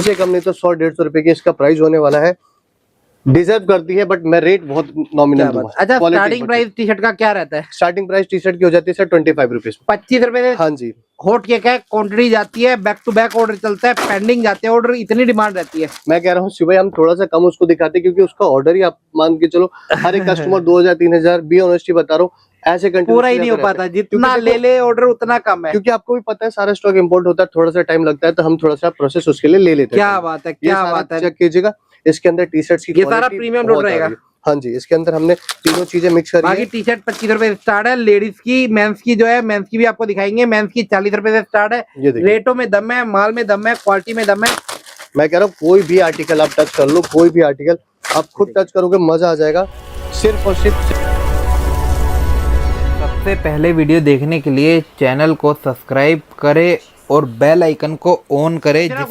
से कम नहीं तो 100-150 रुपए की इसका प्राइस होने वाला है। डिजर्व करती है, बट मैं रेट बहुत नॉमिनल दूंगा। अच्छा, स्टार्टिंग प्राइस टी शर्ट का क्या रहता है? स्टार्टिंग प्राइस टी शर्ट की हो जाती है सर 25 रुपीज, 25 रुपए से। हाँ जी। होट के क्या क्वांटिटी जाती है, बैक टू बैक ऑर्डर चलता है, पेंडिंग जाते हैं ऑर्डर, इतनी डिमांड रहती है। मैं कह रहा हूँ शिव भाई, हम थोड़ा सा कम उसको दिखाते हैं क्योंकि उसका ऑर्डर ही आप मान के चलो हर एक कस्टमर 2000-3000, बी ऑनेस्टली बता रहा हूँ, ऐसे पूरा ही नहीं हो पाता, जितना ले ले ऑर्डर उतना कम है। क्योंकि आपको भी पता है सारा स्टॉक इंपोर्ट होता है, थोड़ा सा टाइम लगता है, तो हम थोड़ा सा प्रोसेस उसके लिए ले लेते हैं। क्या बात है, क्या बात है। चेक कीजिएगा, इसके अंदर टी शर्ट की ये सारा प्रीमियम लोड रहेगा। हाँ जी, इसके अंदर हमने तीनों चीजें मिक्स करी है। बाकी टी शर्ट 25 रुपए से स्टार्ट है, लेडीज की, मेंस की जो है, मेंस की भी आपको दिखाएंगे। मेंस की 40 रुपए से स्टार्ट है। रेटों में दम है, माल में दम है, क्वालिटी में दम है। मैं कह रहा हूँ कोई भी आर्टिकल आप टच कर लो, कोई भी आर्टिकल आप खुद टच करोगे मजा आ जाएगा। सिर्फ और सिर्फ सबसे पहले वीडियो देखने के लिए चैनल को सब्सक्राइब करें और बेल आइकन को ऑन करें। सिद्धार्थ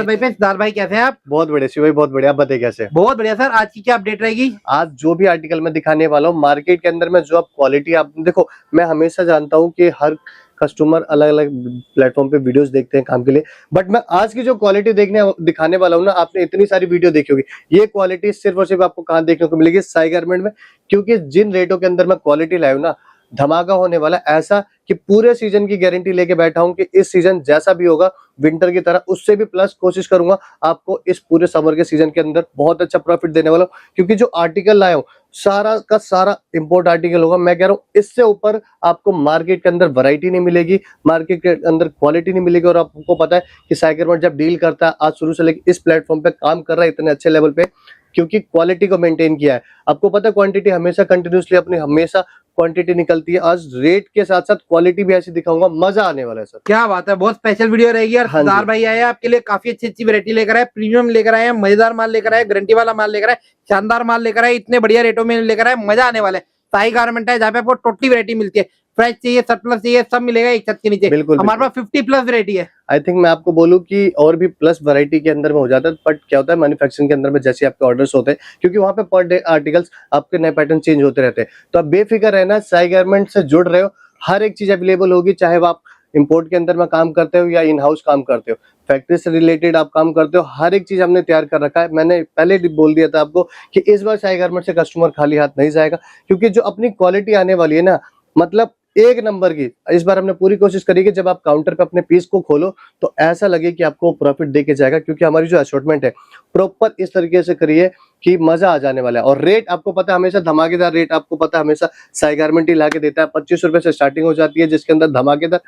भाई पे, सिद्धार्थ भाई कैसे हैं आप? बहुत बढ़िया शिव भाई, बहुत बढ़िया। आप बताइए कैसे? बहुत बढ़िया सर। आज की क्या अपडेट रहेगी? आज जो भी आर्टिकल मैं दिखाने वाला हूँ मार्केट के अंदर में जो आप क्वालिटी, आप देखो मैं हमेशा जानता हूँ कि हर कस्टमर अलग अलग प्लेटफॉर्म पे वीडियोस देखते हैं काम के लिए, बट मैं आज की जो क्वालिटी दिखाने वाला हूँ ना, आपने इतनी सारी वीडियो देखी होगी, ये क्वालिटी सिर्फ और सिर्फ आपको कहाँ देखने को मिलेगी? साई गारमेंट में। क्योंकि जिन रेटों के अंदर मैं क्वालिटी लाया हूँ ना, धमाका होने वाला, ऐसा कि पूरे सीजन की गारंटी लेके बैठा हूं कि इस सीजन जैसा भी होगा विंटर की तरह, उससे भी प्लस कोशिश करूंगा आपको इस पूरे समर के सीजन के अंदर बहुत अच्छा प्रॉफिट देने वाला हूं। क्योंकि जो आर्टिकल लाया हूं सारा का सारा इंपोर्ट आर्टिकल होगा। मैं कह रहा हूं इससे ऊपर आपको मार्केट के अंदर वैरायटी नहीं मिलेगी, मार्केट के अंदर क्वालिटी नहीं मिलेगी। और आपको पता है कि साई गारमेंट जब डील करता है, आज शुरू से लेकर इस प्लेटफॉर्म पे काम कर रहा है इतने अच्छे लेवल पे, क्योंकि क्वालिटी को मेंटेन किया है। आपको पता है क्वांटिटी हमेशा कंटिन्यूसली अपनी हमेशा क्वांटिटी निकलती है। आज रेट के साथ साथ क्वालिटी भी ऐसी दिखाऊंगा, मजा आने वाला है सर। क्या बात है, बहुत स्पेशल वीडियो रहेगी। और सिद्धार्थ भाई आए आपके लिए काफी अच्छी अच्छी वैरायटी लेकर आए, प्रीमियम लेकर आए, मजेदार माल लेकर आए, गारंटी वाला माल लेकर आए, शानदार माल लेकर आए, इतने बढ़िया रेटों में लेकर आए, मजा आने वाला है। साई गारमेंट है जहाँ पे आपको टोटली वैरायटी मिलती है, फ्रेश चाहिए, सरप्लस चाहिए, सब मिलेगा एक छत के नीचे। बिल्कुल, हमारे पास 50 प्लस वैरायटी है। आई थिंक मैं आपको बोलूं कि और भी प्लस वैरायटी के अंदर में हो जाता है, बट क्या होता है मैन्युफैक्चरिंग के अंदर में जैसे आपके ऑर्डर्स होते हैं, क्योंकि वहां पे पर डे आर्टिकल्स आपके नए पैटर्न चेंज होते रहते हैं। तो आप बेफिक्र रहना, साई गारमेंट से जुड़ रहे हो, हर एक चीज अवेलेबल होगी, चाहे वो आप इंपोर्ट के अंदर में काम करते हो या इन हाउस काम करते हो, फैक्ट्री से रिलेटेड आप काम करते हो, हर एक चीज हमने तैयार कर रखा है। मैंने पहले बोल दिया था आपको कि इस बार साई गारमेंट से कस्टमर खाली हाथ नहीं जाएगा, क्योंकि जो अपनी क्वालिटी आने वाली है ना, मतलब एक नंबर की। इस बार हमने पूरी कोशिश करी कि जब आप काउंटर पे अपने पीस को खोलो तो ऐसा लगे कि आपको प्रॉफिट दे के जाएगा, क्योंकि हमारी जो असॉर्टमेंट है प्रॉपर इस तरीके से करी है कि मजा आ जाने वाला है। और रेट आपको पता है हमेशा धमाकेदार रेट, आपको पता है हमेशा साई गारमेंट ही ला के देता है। 25 रुपए से स्टार्टिंग हो जाती है, जिसके अंदर धमाकेदार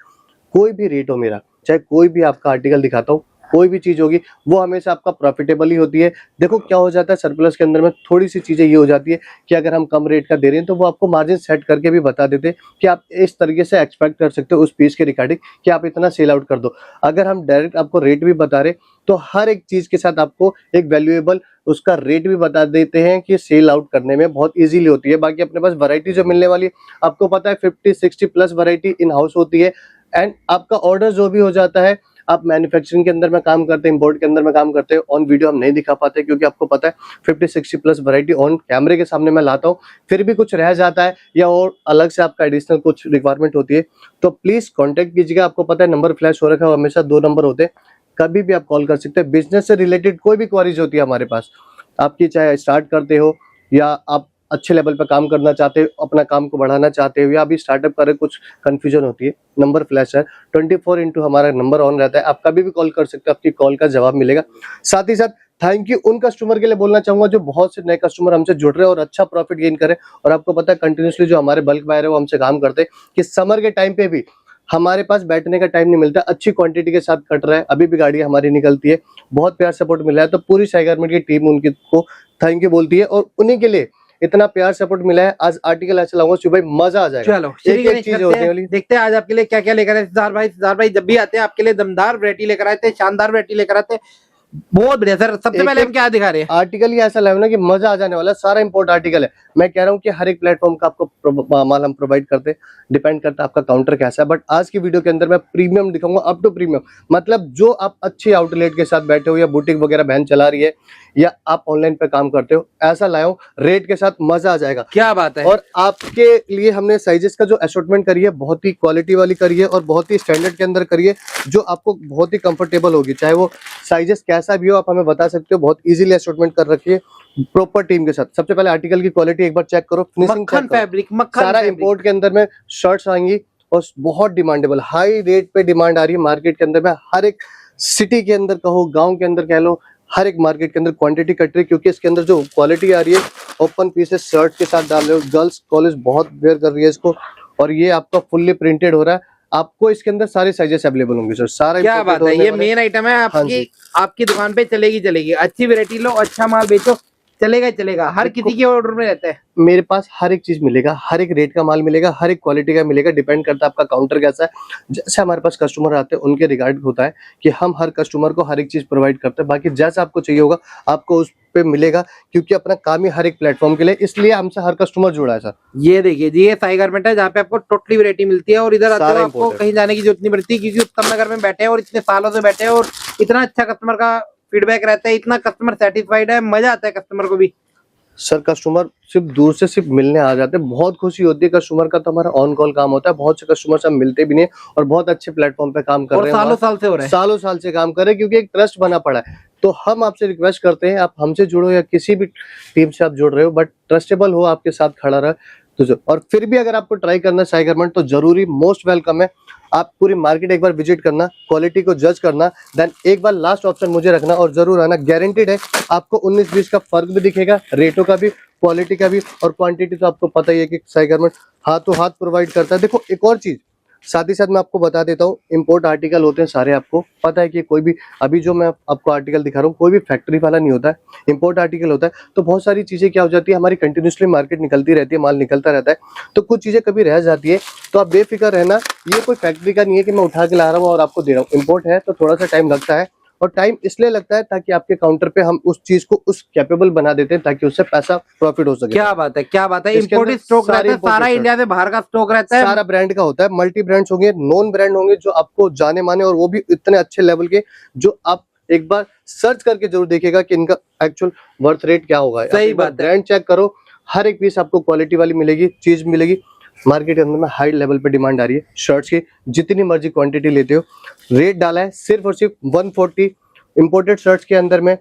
कोई भी रेट हो मेरा, चाहे कोई भी आपका आर्टिकल दिखाता हूँ, कोई भी चीज होगी वो हमेशा आपका प्रॉफिटेबल ही होती है। देखो क्या हो जाता है सरप्लस के अंदर में थोड़ी सी चीजें ये हो जाती है कि अगर हम कम रेट का दे रहे हैं तो वो आपको मार्जिन सेट करके भी बता देते हैं कि आप इस तरीके से एक्सपेक्ट कर सकते हो उस पीस के रिगार्डिंग कि आप इतना सेल आउट कर दो। अगर हम डायरेक्ट आपको रेट भी बता रहे तो हर एक चीज के साथ आपको एक वैल्यूएबल उसका रेट भी बता देते हैं कि सेल आउट करने में बहुत इजीली होती है। बाकी अपने पास वैरायटी जो मिलने वाली है आपको पता है 50-60 प्लस वैरायटी इन हाउस होती है। एंड आपका ऑर्डर जो भी हो जाता है, आप मैन्युफैक्चरिंग के अंदर में काम करते हैं, इंपोर्ट के अंदर में काम करते हैं, ऑन वीडियो हम नहीं दिखा पाते क्योंकि आपको पता है 50-60 प्लस वैरायटी ऑन कैमरे के सामने मैं लाता हूं, फिर भी कुछ रह जाता है या और अलग से आपका एडिशनल कुछ रिक्वायरमेंट होती है तो प्लीज कांटेक्ट कीजिएगा। आपको पता है नंबर फ्लैश हो रखा है, हमेशा 2 नंबर होते हैं, कभी भी आप कॉल कर सकते हैं। बिजनेस से रिलेटेड कोई भी क्वारीज होती है हमारे पास, आपकी चाहे स्टार्ट करते हो या आप अच्छे लेवल पर काम करना चाहते हो, अपना काम को बढ़ाना चाहते हो या अभी स्टार्टअप करे कुछ कंफ्यूजन होती है, नंबर फ्लैश है, 24x हमारा नंबर ऑन रहता है, आप कभी भी कॉल कर सकते हो, आपकी कॉल का जवाब मिलेगा। साथ ही साथ थैंक यू उन कस्टमर के लिए बोलना चाहूंगा जो बहुत से नए कस्टमर हमसे जुड़ रहे हैं और अच्छा प्रॉफिट गेन करें। और आपको पता है कंटिन्यूसली जो हमारे बल्क बायर है वो हमसे काम करते हैं कि समर के टाइम पे भी हमारे पास बैठने का टाइम नहीं मिलता, अच्छी क्वांटिटी के साथ कट रहा है, अभी भी गाड़ी हमारी निकलती है, बहुत प्यार सपोर्ट मिला है। तो पूरी साई गारमेंट की टीम उनकी को थैंक यू बोलती है और उन्हीं के लिए इतना प्यार सपोर्ट मिला है। आज आर्टिकल ऐसा लाऊंगा सुबह मजा आ जाएगा। चलो एक चीज होती है, देखते हैं आज आपके लिए क्या क्या लेकर आए सिद्धार्थ भाई। सिद्धार्थ भाई जब भी आते हैं आपके लिए दमदार वैरायटी लेकर आते हैं, शानदार वैरायटी लेकर आते हैं। बहुत बढ़िया सर। सबसे पहले हम क्या दिखा रहे हैं? आर्टिकल ही ऐसा लाया ना कि मजा आ जाने वाला, सारा इंपोर्ट आर्टिकल है। मैं कह रहा हूँ कि हर एक प्लेटफॉर्म का आपको माल हम प्रोवाइड करते हैं, डिपेंड करता है आपका काउंटर कैसा है। बट आज की वीडियो के अंदर मैं प्रीमियम दिखाऊंगा, अप टू प्रीमियम, मतलब जो आप अच्छे आउटलेट के साथ बैठे हो या बुटीक वगैरह बहन चला रही है या आप ऑनलाइन पे काम करते हो, ऐसा लाया हूँ रेट के साथ, मजा आ जाएगा। क्या बात है। और आपके लिए हमने साइजेस का जो असॉर्टमेंट करी है बहुत ही क्वालिटी वाली करी है और बहुत ही स्टैंडर्ड के अंदर करी है, जो आपको बहुत ही कंफर्टेबल होगी, चाहे वो साइजेस कैसे जैसा भी हो आप हमें बता सकते हो, बहुत इजीली असॉर्टमेंट कर रखी है प्रॉपर टीम के साथ। सबसे पहले आर्टिकल की क्वालिटी एक बार चेक करो, फिनिशिंग मक्खन चेक करो। फैब्रिक, मक्खन सारा फैब्रिक। इंपोर्ट के अंदर में शर्ट्स आएंगी और बहुत डिमांडेबल, हाई रेट पे डिमांड आ रही है मार्केट के अंदर में। हर एक सिटी के अंदर कहो, गांव के अंदर कह लो, हर एक मार्केट के अंदर क्वांटिटी कट रही है, क्योंकि इसके अंदर जो क्वालिटी आ रही है, ओपन पीसेस शर्ट के साथ डाल रहे हो, गर्ल्स कॉलेज बहुत वेयर कर रही है इसको, और ये आपका फुल्ली प्रिंटेड हो रहा है। आपको इसके अंदर सारे साइजेस अवेलेबल होंगे सर, सारा क्या imported बात है, होने ये वाला है। मेन आइटम है हाँ आपकी जी। आपकी दुकान पे चलेगी। अच्छी वैरायटी लो, अच्छा माल बेचो, चलेगा ही चलेगा। हर देखो, किसी के ऑर्डर में रहता है। मेरे पास हर एक चीज मिलेगा, हर एक रेट का माल मिलेगा, हर एक क्वालिटी का मिलेगा, डिपेंड करता है आपका काउंटर कैसा है। जैसे हमारे पास कस्टमर आते हैं उनके रिगार्ड होता है कि हम हर कस्टमर को हर एक चीज प्रोवाइड करते हैं। बाकी जैसा आपको चाहिए होगा आपको उस पे मिलेगा, क्योंकि अपना काम ही हर एक प्लेटफॉर्म के लिए, इसलिए हमसे हर कस्टमर जुड़ा है सर। ये देखिए जी, ये साई गारमेंट है जहाँ पे आपको टोटली वैरायटी मिलती है, और इधर आते सारा हो आपको imported। कहीं जाने की जरूरत नहीं पड़ती, क्योंकि उत्तम नगर में बैठे हैं और इतने सालों से बैठे हैं, और इतना अच्छा कस्टमर का फीडबैक रहता है, इतना कस्टमर सेटिस्फाइड है, मजा आता है कस्टमर को भी। सर कस्टमर सिर्फ दूर से सिर्फ मिलने आ जाते हैं, बहुत खुशी होती है कस्टमर का। तो हमारा ऑन कॉल काम होता है, बहुत से कस्टमर से हम मिलते भी नहीं हैं, और बहुत अच्छे प्लेटफॉर्म पे काम कर और रहे हैं। सालों वहाँ साल से हो रहा है। सालों साल से काम कर रहे हैं, क्योंकि एक ट्रस्ट बना पड़ा है। तो हम आपसे रिक्वेस्ट करते हैं, आप हमसे जुड़ो या किसी भी टीम से आप जुड़ रहे हो, बट ट्रस्टेबल हो, आपके साथ खड़ा रहे तो। और फिर भी अगर आपको ट्राई करना है साई गारमेंट, तो जरूरी मोस्ट वेलकम है। आप पूरी मार्केट एक बार विजिट करना, क्वालिटी को जज करना, देन एक बार लास्ट ऑप्शन मुझे रखना, और जरूर आना। गारंटेड है आपको 19-20 का फर्क भी दिखेगा, रेटों का भी, क्वालिटी का भी, और क्वांटिटी तो आपको पता ही है कि साई गारमेंट हाथों हाथ प्रोवाइड करता है। देखो एक और चीज साथ ही साथ मैं आपको बता देता हूँ, इंपोर्ट आर्टिकल होते हैं सारे, आपको पता है कि कोई भी, अभी जो मैं आपको आर्टिकल दिखा रहा हूँ, कोई भी फैक्ट्री वाला नहीं होता है, इंपोर्ट आर्टिकल होता है। तो बहुत सारी चीजें क्या हो जाती है, हमारी कंटिन्यूसली मार्केट निकलती रहती है, माल निकलता रहता है, तो कुछ चीजें कभी रह जाती है। तो आप बेफिक्र रहना, ये कोई फैक्ट्री का नहीं है कि मैं उठा के ला रहा हूँ और आपको दे रहा हूँ। इंपोर्ट है तो थोड़ा सा टाइम लगता है, और टाइम इसलिए लगता है ताकि आपके काउंटर पे हम उस चीज को उस कैपेबल बना देते हैं, ताकि उससे पैसा प्रॉफिट हो सके। क्या बात है, क्या बात है। इसके इंपोर्टेड अंदर स्टॉक सारे रहता है, सारा imported इंडिया से बाहर का स्टॉक रहता है। सारा ब्रांड का होता है, मल्टी ब्रांड्स होंगे, नॉन ब्रांड होंगे, जो आपको जाने माने, और वो भी इतने अच्छे लेवल के, जो आप एक बार सर्च करके जरूर देखिएगा कि इनका एक्चुअल वर्थ रेट क्या होगा। सही बात है। ब्रांड चेक करो, हर एक पीस आपको क्वालिटी वाली मिलेगी, चीज मिलेगी। मार्केट के अंदर में हाई लेवल पे डिमांड आ रही है शर्ट्स की, जितनी मर्जी क्वांटिटी लेते हो। रेट डाला है सिर्फ और सिर्फ 140 इंपोर्टेड शर्ट्स के अंदर में।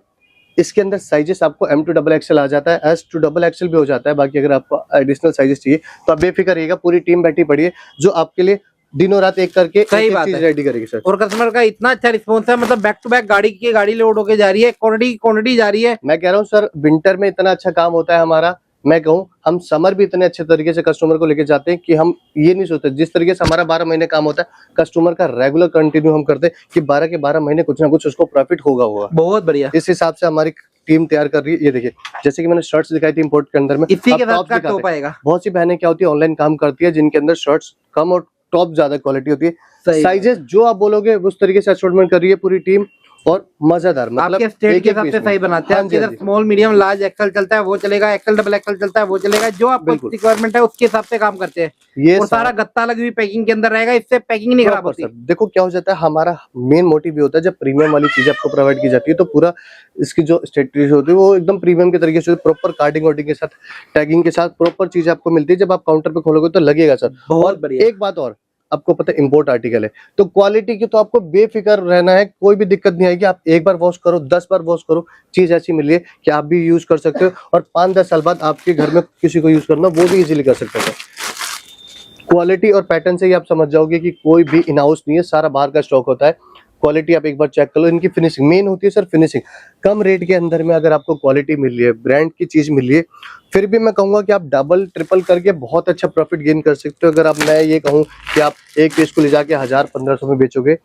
इसके अंदर साइजेस आपको M2XXL आ जाता है, S2XXL भी हो जाता है। बाकी अगर आपको एडिशनल साइजेस चाहिए तो आप बेफिक्र रहिएगा, पूरी टीम बैठी पड़ी है जो आपके लिए दिनों रात एक करके सही एक बात चीज है। रेडी करेगी सर। और कस्टमर का इतना अच्छा रिस्पॉन्स है, मतलब बैक टू बैक गाड़ी लोड होके जा रही है, क्वांटिटी जा रही है। मैं कह रहा हूँ सर, विंटर में इतना अच्छा काम होता है हमारा, मैं कहूँ हम समर भी इतने अच्छे तरीके से कस्टमर को लेके जाते हैं कि हम ये नहीं सोचते। जिस तरीके से हमारा 12 महीने काम होता है, कस्टमर का रेगुलर कंटिन्यू हम करते हैं कि 12 के 12 महीने कुछ ना कुछ उसको प्रॉफिट होगा। बहुत बढ़िया। इस हिसाब से हमारी टीम तैयार कर रही है। ये देखिए, जैसे कि मैंने शर्ट्स दिखाई थी इंपोर्ट के अंदर में, इसी के अब साथ tops का दिखाते टॉप हैं। आएगा। बहुत सी बहनें क्या होती है, ऑनलाइन काम करती है, जिनके अंदर शर्ट्स कम और टॉप ज्यादा क्वालिटी होती है। सही साइजेस जो आप बोलोगे उस तरीके से असॉर्टमेंट कर रही है पूरी टीम, और मजेदार, मतलब आपके स्टेट एक के एक हिसाब piece से में। सही बनाते हैं। हाँ जी, आपके हाँ इधर जी। स्मॉल मीडियम लार्ज एक्सेल चलता है वो चलेगा, एक्सेल डबल एक्सेल चलता है वो चलेगा, जो आपको बिल्कुल। रिक्वायरमेंट है उसके हिसाब से काम करते हैं। ये और सारा गत्ता लगी हुई पैकिंग के अंदर रहेगा, इससे पैकिंग नहीं खराब प्रॉपर होती। सर। देखो क्या हो जाता है, हमारा मेन मोटिव ये होता है, जब प्रीमियम वाली चीज आपको प्रोवाइड की जाती है तो पूरा इसकी जो स्टेटस होती है वो एकदम प्रीमियम के तरीके से, प्रॉपर कार्डिंग वार्डिंग के साथ, टैगिंग के साथ प्रॉपर चीज आपको मिलती है। जब आप काउंटर पे खोलोगे तो लगेगा सर। बहुत और बढ़िया। एक बात और, आपको पता है इंपोर्ट आर्टिकल है तो क्वालिटी की तो आपको बेफिक्र रहना है, कोई भी दिक्कत नहीं आएगी। आप एक बार वॉश करो, 10 बार वॉश करो, चीज ऐसी मिली है कि आप भी यूज कर सकते हो, और 5-10 साल बाद आपके घर में किसी को यूज करना वो भी इजीली कर सकते हो। क्वालिटी और पैटर्न से ही आप समझ जाओगे कि कोई भी इन हाउस नहीं है, सारा बाहर का स्टॉक होता है। क्वालिटी आप एक बार चेक कर लो। इनकी फिनिशिंग मेन होती है सर, फिनिशिंग। कम रेट के अंदर में अगर आपको क्वालिटी मिल रही है, ब्रांड की चीज मिल रही है, फिर भी मैं कहूंगा कि आप डबल ट्रिपल करके बहुत अच्छा प्रॉफिट गेन कर सकते हो। अगर आप, मैं ये कहूँ कि आप एक पीस को ले जाके 1000-1500 में बेचोगे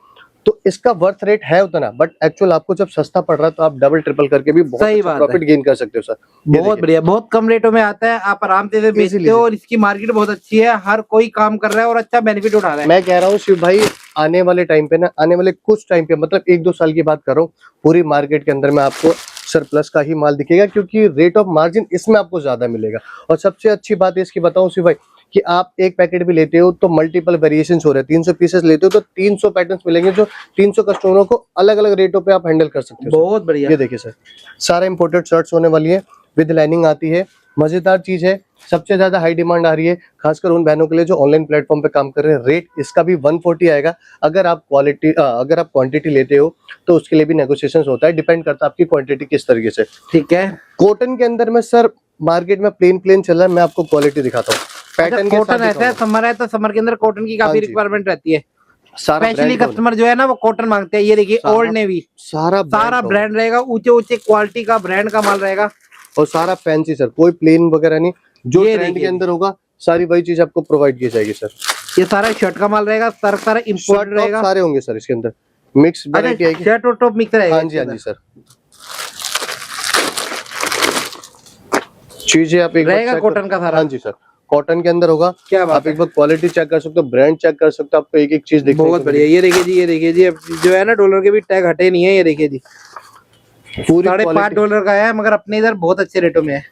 तो इसका वर्थ रेट है उतना, बट एक्चुअल आपको जब सस्ता पड़ रहा है तो आप डबल ट्रिपल करके भी बहुत सही अच्छा बात प्रॉफिट गेन कर सकते हो सर। ये बहुत देखिए। बढ़िया, बहुत कम रेटों में आता है, आप आराम से बेचते Easily हो, और इसकी मार्केट बहुत अच्छी है, हर कोई काम कर रहा है और अच्छा बेनिफिट उठा रहा है। मैं कह रहा हूँ शिव भाई, आने वाले टाइम पे ना, आने वाले कुछ टाइम पे, मतलब 1-2 साल की बात कर रहा हूँ, पूरी मार्केट के अंदर में आपको सरप्लस का ही माल दिखेगा, क्योंकि रेट ऑफ मार्जिन इसमें आपको ज्यादा मिलेगा। और सबसे अच्छी बात इसकी बताऊं शिव भाई, कि आप एक पैकेट भी लेते हो तो मल्टीपल वेरिएशंस हो रहे हैं। 300 पीसेस लेते हो तो 300 पैटर्न्स मिलेंगे, जो 300 कस्टमरों को अलग अलग रेटों पे आप हैंडल कर सकते हो। बहुत बढ़िया। ये देखिए सर, सारा इंपोर्टेड शर्ट्स होने वाली है, विद लाइनिंग आती है, मजेदार चीज है, सबसे ज्यादा हाई डिमांड आ रही है खासकर उन बहनों के लिए जो ऑनलाइन प्लेटफॉर्म पे काम कर रहे हैं। रेट इसका भी 140 आएगा। अगर आप क्वांटिटी लेते हो तो उसके लिए भी नेगोशिएशंस होता है, डिपेंड करता है आपकी क्वांटिटी किस तरीके से। ठीक है। कॉटन के अंदर में सर मार्केट में प्लेन चल रहा है, मैं आपको क्वालिटी दिखाता हूँ। पैटर्न के कॉटन साथ ऐसा है, समर है तो समर के अंदर कॉटन की हाँ काफी जी। रिक्वायरमेंट रहती है, सारा स्पेशली ब्रांड कस्टमर जो है ना वो कॉटन मांगते हैं। ये देखिए ओल्ड नेवी, सारा ब्रांड रहेगा, ऊंचे ऊंचे क्वालिटी का ब्रांड का माल रहेगा और सारा फैंसी सर, कोई प्लेन वगैरह नहीं, जो ये ट्रेंड के देखिए। अंदर होगा सारी वही चीज आपको प्रोवाइड की जाएगी सर। ये सारा शर्ट का माल रहेगा, सारा इम्पोर्ट शर्ट टॉप रहेगा। सारे होंगे सर इसके अंदर, मिक्स वैरायटी आएगी। शर्ट और टॉप मिक्स रहेगा। हाँ जी हाँ जी सर। चीजें आप एक बार रहेगा check कॉटन कर- का सारा। हाँ जी सर, कॉटन के अंदर होगा। क्या बात आप एक बार क्वालिटी चेक कर सकते हो, ब्रांड चेक कर सकते हो, आपको एक एक चीज देखने बहुत को बढ़िया। ये देखिए जी, ये देखिए जी, अब जो है ना डॉलर के भी टैग हटे नहीं है। ये देखिए जी, मिलेगी। पूरी $5.5 का है, मगर अपने इधर बहुत अच्छे रेटों में है।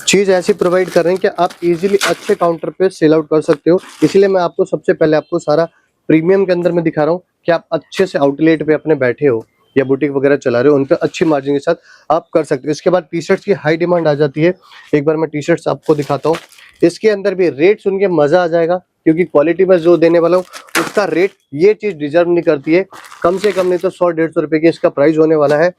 चीज ऐसी प्रोवाइड कर रहे हैं कि आप इजीली अच्छे काउंटर पे सेल आउट कर सकते हो। इसलिए मैं आपको सबसे पहले आपको सारा प्रीमियम के अंदर में दिखा रहा हूँ कि आप अच्छे से आउटलेट पे अपने बैठे हो या बुटीक वगैरह चला रहे हो, उन पे अच्छी मार्जिन के साथ आप कर सकते हो। इसके बाद टी शर्ट्स की हाई डिमांड आ जाती है। एक बार मैं टी शर्ट्स आपको दिखाता हूँ। इसके अंदर भी रेट सुन के मजा आ जाएगा, क्योंकि क्वालिटी में जो देने वाला हूँ उसका रेट ये चीज डिजर्व नहीं करती है। कम से कम नहीं तो 100-150 रुपए की इसका प्राइस होने वाला है,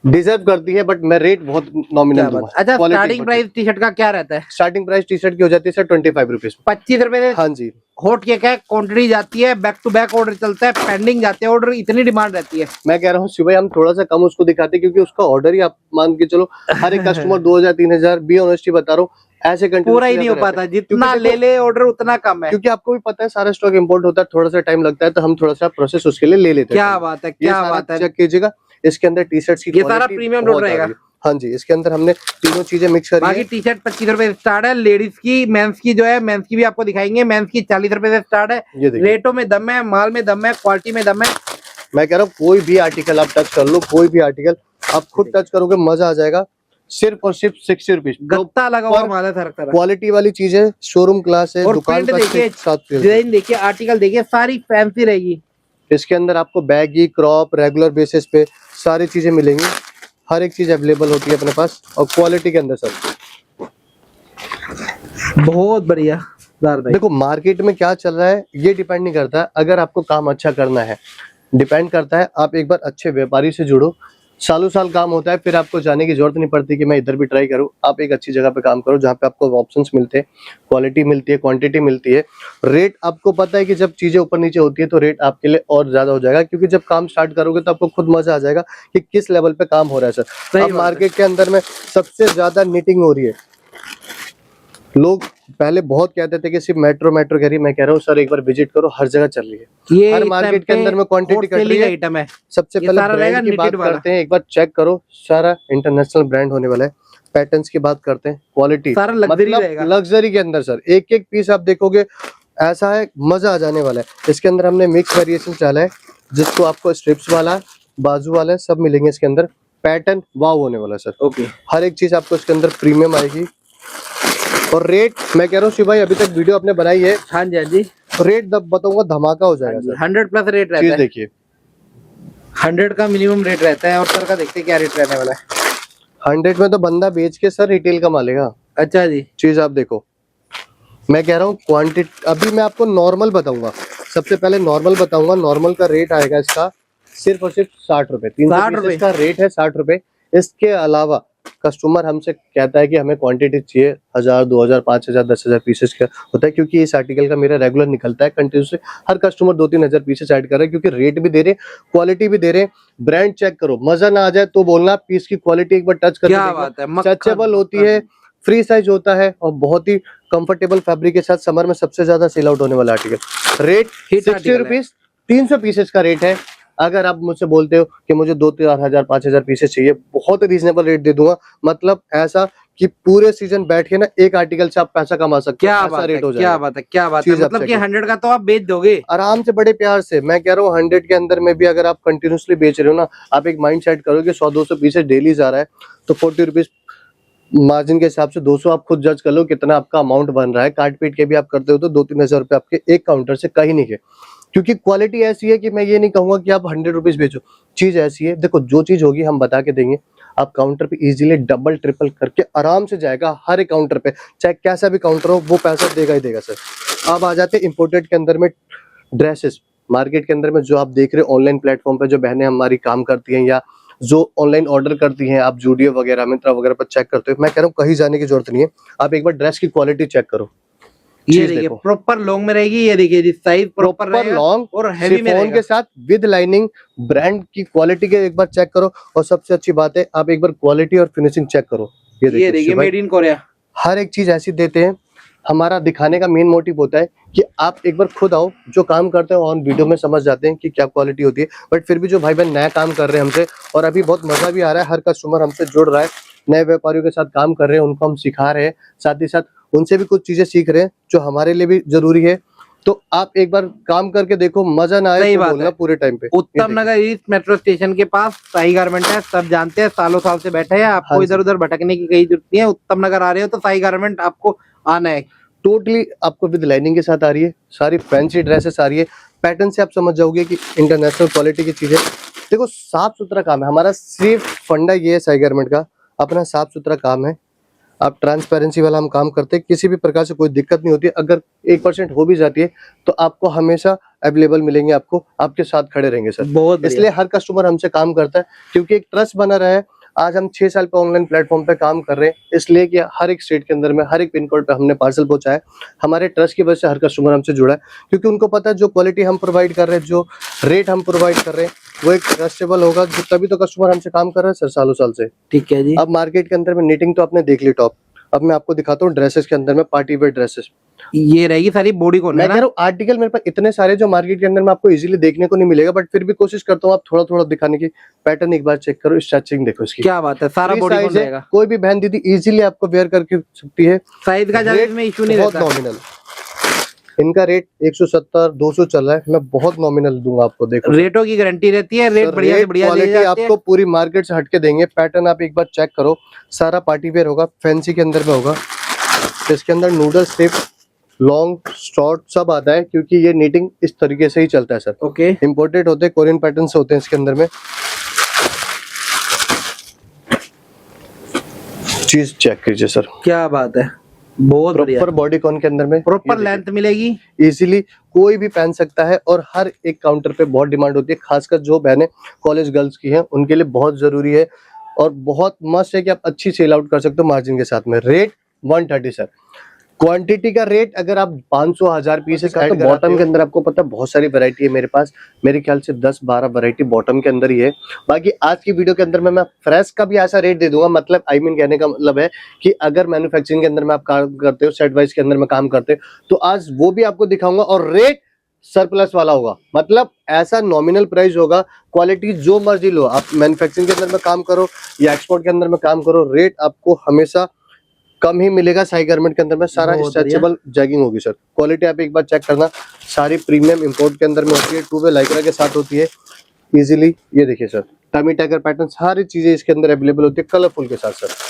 डिजर्व करती है, बट मैं रेट बहुत नॉमिनल दूंगा। अच्छा, स्टार्टिंग प्राइस टी शर्ट का क्या रहता है? स्टार्टिंग प्राइस टी शर्ट की हो जाती है सर 25 रुपीज। 25 रुपए से हाँ जी। होट के क्या क्वांटिटी जाती है, बैक टू बैक ऑर्डर चलता है, पेंडिंग जाते हैं ऑर्डर, इतनी डिमांड रहती है। मैं कह रहा हूँ शिवाई, हम थोड़ा सा कम उसको दिखाते हैं, क्योंकि उसका ऑर्डर ही आप मान के चलो हर एक कस्टमर 2000-3000, बी ऑनेस्टली बता रहा हूँ, ऐसे पूरा ही नहीं हो पाता, जितना ले ले ऑर्डर उतना कम है। क्योंकि आपको भी पता है सारा स्टॉक इंपोर्ट होता है, थोड़ा सा टाइम लगता है, तो हम थोड़ा सा प्रोसेस उसके लिए ले लेते हैं। क्या बात है, क्या बात है। चेक कीजिएगा, इसके अंदर टी शर्ट्स की ये सारा quality प्रीमियम बहुत लोड रहेगा। आ रही है। हाँ जी, इसके अंदर हमने तीनों चीजें मिक्स करी बाकी है। टी शर्ट 25 रुपए से स्टार्ट है, लेडीज की, मेंस की जो है, मेंस की भी आपको दिखाएंगे। मेंस की 40 रुपए से स्टार्ट है। ये देखिए, रेटों में दम है, माल में दम है, क्वालिटी में दम है। मैं कह रहा हूँ कोई भी आर्टिकल आप टच कर लो, कोई भी आर्टिकल आप खुद टच करोगे मजा आ जाएगा। सिर्फ और सिर्फ 60 रुपीज। गत्ता लगा हुआ माल है हर तरह। क्वालिटी वाली चीज है, शोरूम क्लास है, और दुकान प्रिंट का देखिए, साथ। डिजाइन देखिए, आर्टिकल देखिए, सारी फैंसी रहेगी। इसके अंदर आपको बैगी, क्रॉप, रेगुलर बेसिस पे सारी चीजें मिलेंगी। हर एक चीज अवेलेबल होती है अपने पास, और क्वालिटी के अंदर सर बहुत बढ़िया। भाई देखो मार्केट में क्या चल रहा है ये डिपेंड नहीं करता है। अगर आपको काम अच्छा करना है, डिपेंड करता है आप एक बार अच्छे व्यापारी से जुड़ो, सालों साल काम होता है, फिर आपको जाने की जरूरत नहीं पड़ती कि मैं इधर भी ट्राई करूं। आप एक अच्छी जगह पे काम करो जहां पे आपको ऑप्शंस मिलते हैं, क्वालिटी मिलती है, क्वांटिटी मिलती है। रेट आपको पता है कि जब चीजें ऊपर नीचे होती है तो रेट आपके लिए और ज्यादा हो जाएगा, क्योंकि जब काम स्टार्ट करोगे तो आपको खुद मजा आ जाएगा कि किस लेवल पे काम हो रहा है सर। अब मार्केट के अंदर में सबसे ज्यादा नीटिंग हो रही है। लोग पहले बहुत कहते थे कि सिर्फ मेट्रो कह रही है, मैं कह रहा हूँ सर एक बार विजिट करो, हर जगह चल रही है। ये हर मार्केट के अंदर में क्वांटिटी कट रही है। आइटम है। सबसे ये पहले सारा रहेगा ब्रांड की बात knitted वाला। करते हैं, एक बार चेक करो, सारा इंटरनेशनल ब्रांड होने वाला है। पैटर्न्स की बात करते हैं, क्वालिटी सारा लग्जरी रहेगा। लग्जरी के अंदर सर एक एक पीस आप देखोगे ऐसा है, मजा आ जाने वाला है। इसके अंदर हमने मिक्स वेरिएशन डाला है, जिसको आपको स्ट्रिप्स वाला, बाजू वाला सब मिलेंगे इसके अंदर। पैटर्न वाव होने वाला है सर। ओके, हर एक चीज आपको इसके अंदर प्रीमियम आएगी। और रेट मैं कह रहा हूँ शिव भाई, अभी तक वीडियो आपने बनाई है, हाँ जी, हाँ जी, रेट बताऊंगा धमाका हो जाएगा सर। 100+ रेट रहता चीज है। देखिए, 100 का मिनिमम रेट रहता है। और सर का देखते हैं क्या रेट रहने वाला है। 100 में तो बंदा बेच के सर रिटेल कमा लेगा। अच्छा जी, चीज आप देखो, मैं कह रहा हूँ क्वांटिटी। अभी मैं आपको नॉर्मल बताऊंगा, सबसे पहले नॉर्मल बताऊंगा। नॉर्मल का रेट आएगा इसका सिर्फ और सिर्फ 60 रुपए। 60 रुपए का रेट है 60 रुपए। इसके अलावा कस्टमर हमसे कहता है कि हमें क्वांटिटी चाहिए 1000, 2000, 5000, 10,000 पीसेस का होता है, क्योंकि इस आर्टिकल का मेरा रेगुलर निकलता है कंटिन्यूसली। हर कस्टमर 2-3 हजार पीसेस ऐड कर रहे हैं, क्योंकि रेट भी दे रहे हैं, क्वालिटी भी दे रहे हैं। ब्रांड चेक करो, मजा ना आ जाए तो बोलना, पीस की क्वालिटी एक बार टच करके क्या बात है। स्ट्रेचेबल होती है, फ्री साइज होता है, और बहुत ही कंफर्टेबल फैब्रिक के साथ समर में सबसे ज्यादा सेल आउट होने वाला आर्टिकल। रेट 60 रुपीज, 300 पीसेस का रेट है। अगर आप मुझसे बोलते हो कि मुझे 2-4 हजार 5,000 पीसेस चाहिए, बहुत रीजनेबल रेट दे दूंगा। मतलब ऐसा कि पूरे सीजन बैठ के ना एक आर्टिकल से आप पैसा कमा सकते हो। क्या ऐसा बात है, रेट हो क्या जाएगा। बात है, क्या बात है। चीज आप मतलब कि check 100 का तो आप बेच दोगे आराम से, बड़े प्यार से। मैं कह रहा हूँ 100 के अंदर में भी अगर आप कंटिन्यूसली बेच रहे हो ना, आप एक माइंड सेट करोगे 100-200 पीसेस डेली जा रहा है, तो 40 रुपीज मार्जिन के हिसाब से 200 आप खुद जज कर लो कितना आपका अमाउंट बन रहा है। काट पीट के भी आप करते हो तो 2-3 हजार रुपए आपके एक काउंटर से कहीं नहीं गए, क्योंकि क्वालिटी ऐसी है कि मैं ये नहीं कहूंगा कि आप 100 रुपीज बेचो। चीज ऐसी है, देखो जो चीज होगी हम बता के देंगे, आप काउंटर पे इजीली डबल ट्रिपल करके आराम से जाएगा। हर एक काउंटर पे चाहे कैसा भी काउंटर हो वो पैसा देगा ही देगा सर। अब आ जाते हैं इम्पोर्टेड के अंदर में ड्रेसेस। मार्केट के अंदर में जो आप देख रहे हो ऑनलाइन प्लेटफॉर्म पे जो बहनें हमारी काम करती हैं या जो ऑनलाइन ऑर्डर करती हैं, आप जूडियो वगैरह मिंत्रा वगैरह पर चेक करते हो, मैं कह रहा हूँ कहीं जाने की जरूरत नहीं है। आप एक बार ड्रेस की क्वालिटी चेक करो। ये चीज देखिए देखो। प्रॉपर लॉन्ग में रहेगी, ये देखिए जी साइज प्रॉपर प्रॉपर लॉन्ग और हैवी में शिफॉन रहेगा। के साथ विद लाइनिंग, ब्रांड की क्वालिटी के एक बार चेक करो। और सबसे अच्छी बात है आप एक बार क्वालिटी और फिनिशिंग चेक करो। ये देखिए मेड इन कोरिया। हर एक चीज ऐसी देते हैं। हमारा दिखाने का मेन मोटिव होता है कि आप एक बार खुद आओ, जो काम करते हैं ऑन वीडियो में समझ जाते हैं कि क्या क्वालिटी होती है। बट फिर भी जो भाई बहन नया काम कर रहे हैं हमसे, और अभी बहुत मजा भी आ रहा है, हर कस्टमर हमसे जुड़ रहा है, नए व्यापारियों के साथ काम कर रहे हैं, उनको हम सिखा रहे हैं, साथ ही साथ उनसे भी कुछ चीजें सीख रहे हैं जो हमारे लिए भी जरूरी है। तो आप एक बार काम करके देखो, मजा ना आए तो बोलना पूरे टाइम पे। उत्तम नगर ईस्ट मेट्रो स्टेशन के पास साई गारमेंट है, सब जानते हैं, सालों साल से बैठे हैं। आपको हाँ इधर उधर भटकने की कहीं जरूरत नहीं है। उत्तम नगर आ रहे हो तो साई गारमेंट आपको आना है। टोटली आपको विद लाइनिंग के साथ आ रही है, सारी फैंसी ड्रेसेस आ रही है। पैटर्न से आप समझ जाओगे कि इंटरनेशनल क्वालिटी की चीजें। देखो साफ सुथरा काम है हमारा, सिर्फ फंडा ये है साई गारमेंट का, अपना साफ सुथरा काम है। आप ट्रांसपेरेंसी वाला हम काम करते हैं, किसी भी प्रकार से कोई दिक्कत नहीं होती। अगर 1% हो भी जाती है तो आपको हमेशा अवेलेबल मिलेंगे, आपको आपके साथ खड़े रहेंगे सर। बहुत इसलिए हर कस्टमर हमसे काम करता है क्योंकि एक ट्रस्ट बना रहा है। आज हम 6 साल पे ऑनलाइन प्लेटफॉर्म पे काम कर रहे हैं, इसलिए कि हर एक स्टेट के अंदर में हर एक पिन कोड पे हमने पार्सल पहुंचाया है। हमारे ट्रस्ट की वजह से हर कस्टमर हमसे जुड़ा है, क्योंकि उनको पता है जो क्वालिटी हम प्रोवाइड कर रहे हैं, जो रेट हम प्रोवाइड कर रहे हैं वो एक ट्रस्टेबल होगा। तभी तो कस्टमर हमसे काम कर रहा है सर सालों साल से। ठीक है जी। अब मार्केट के अंदर में नीटिंग तो आपने देख ली टॉप, अब मैं आपको दिखाता हूँ ड्रेसेस के अंदर में पार्टी वेयर ड्रेसेस। ये रहेगी सारी बॉडी कॉर्नर। मैं कह रहा हूँ आर्टिकल मेरे पास इतने सारे जो मार्केट के अंदर में आपको इजीली देखने को नहीं मिलेगा, बट फिर भी कोशिश करता हूँ आप थोड़ा थोड़ा दिखाने की। पैटर्न एक बार चेक करो, स्ट्रेचिंग देखो इसकी, क्या बात है, सारा फ्री बॉडी साइज कॉर्नर है, रहेगा। कोई भी बहन दीदी इजीली आपको वेयर करके सकती है। साइज का रेट में इशू नहीं बहुत रहता। नॉमिनल, इनका रेट 170 200 चल रहा है, मैं बहुत नॉमिनल दूंगा आपको। देखो रेटों की गारंटी रहती है, रेट बढ़िया से बढ़िया क्वालिटी आपको पूरी मार्केट से हटके देंगे। पैटर्न आप एक बार चेक करो, सारा पार्टी वेयर होगा, फैंसी के अंदर में होगा। इसके अंदर नूडल स्ट्रिप, लॉन्ग शॉर्ट सब आता है, क्योंकि ये नीटिंग इस तरीके से ही चलता है सर। ओके, इंपोर्टेड होते हैं, कोरियन पैटर्न्स होते हैं इसके अंदर में। चीज चेक कीजिए सर, क्या बात है, बहुत बढ़िया। प्रॉपर बॉडी कॉन के अंदर में प्रॉपर लेंथ मिलेगी, इजीली कोई भी पहन सकता है। और हर एक काउंटर पे बहुत डिमांड होती है, खासकर जो बहनें कॉलेज गर्ल्स की हैं उनके लिए बहुत जरूरी है और बहुत मस्त है कि आप अच्छी सेल आउट कर सकते हो मार्जिन के साथ में। Rate 130 sir. क्वांटिटी का रेट अगर आप 500-1000 पीस है तो बॉटम के अंदर आपको पता है बहुत सारी वैरायटी है मेरे पास, मेरे ख्याल से 10-12 वैरायटी बॉटम के अंदर ही है। बाकी आज की वीडियो के अंदर में मैं फ्रेश का भी ऐसा रेट दे दूंगा, मतलब आई मीन कहने का मतलब है कि अगर मैन्युफैक्चरिंग के अंदर में आप काम करते हो, सेट वाइज के अंदर में काम करते हो, तो आज वो भी आपको दिखाऊंगा। और रेट सरप्लस वाला होगा, मतलब ऐसा नॉमिनल प्राइस होगा। क्वालिटी जो मर्जी लो, आप मैन्युफैक्चरिंग के अंदर में काम करो या एक्सपोर्ट के अंदर में काम करो, रेट आपको हमेशा कम ही मिलेगा। साई गारमेंट के अंदर में सारा स्ट्रेचेबल जैगिंग होगी सर। क्वालिटी आप एक बार चेक करना, सारी प्रीमियम इंपोर्ट के अंदर में होती है, 2 वे लाइक्रा के साथ होती है इजीली। ये देखिए सर, टमी टाइगर पैटर्न सारी चीजें इसके अंदर अवेलेबल होती है कलरफुल के साथ sir.